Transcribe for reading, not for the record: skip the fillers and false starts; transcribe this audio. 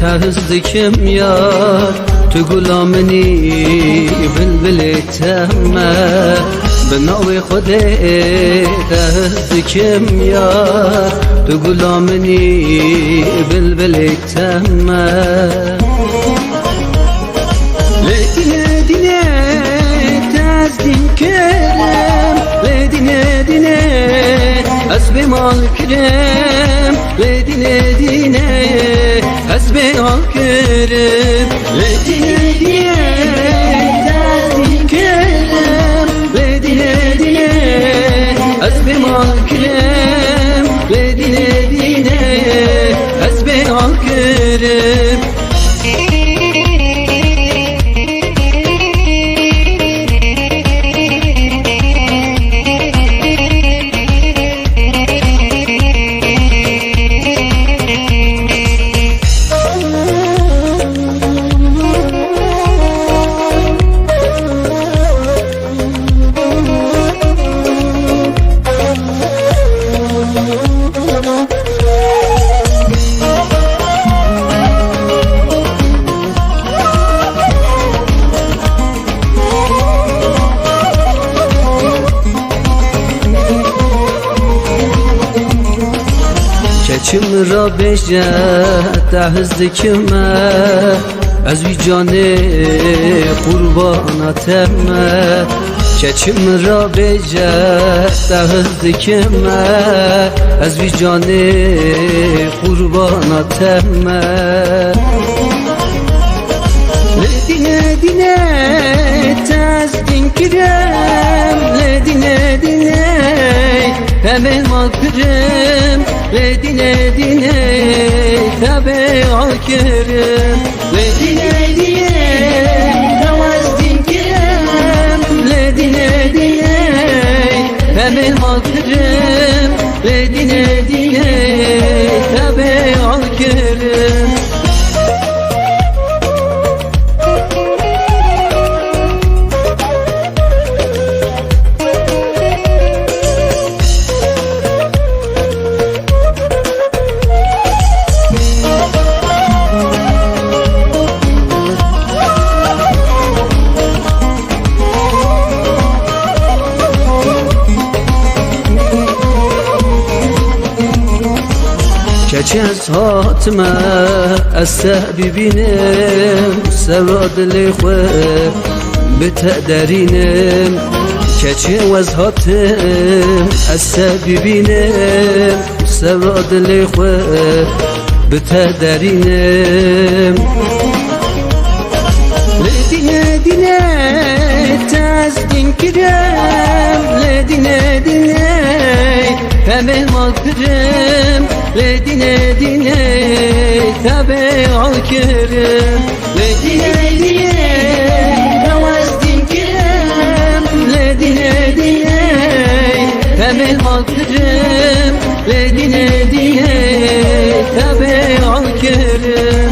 تهزدكم يار تقول مني بلبل تهمه بناوي خودي تهزدكم يار تقول مني بلبل تهمه لدينا دينا تازدين كرم لدينا دينا حسبي مال كرم لدينا دينا حسبي مال كرم لدينا دينا تازدين كرم لدينا دينا حسبي مال كرم لدينا دينا حسبي مال كرم چم را بجه تهزدکمه از وی جان قربانتمه چم را بجه تهزدکمه از وی جان قربانتمه لدینه دینه تزدین کرم لدینه دینه همه ما کرم لدینه دینه تبه آکرم لدینه دینه تزدین کرم لدینه دینه همه ما کرم لدینه دینه تبه آکرم کچی از حاتمه از ببینم سراد لیخوه بتدرینم کچی از حاتم از ببینم سراد لیخوه بتدرینم لدینه دینه تزدین کرم لدینه دینه همه ما کرم لدینه دینه تبه آکرم لدینه دینه تزدین کرم لدینه دینه همه ما کرم لدینه دینه تبه آکرم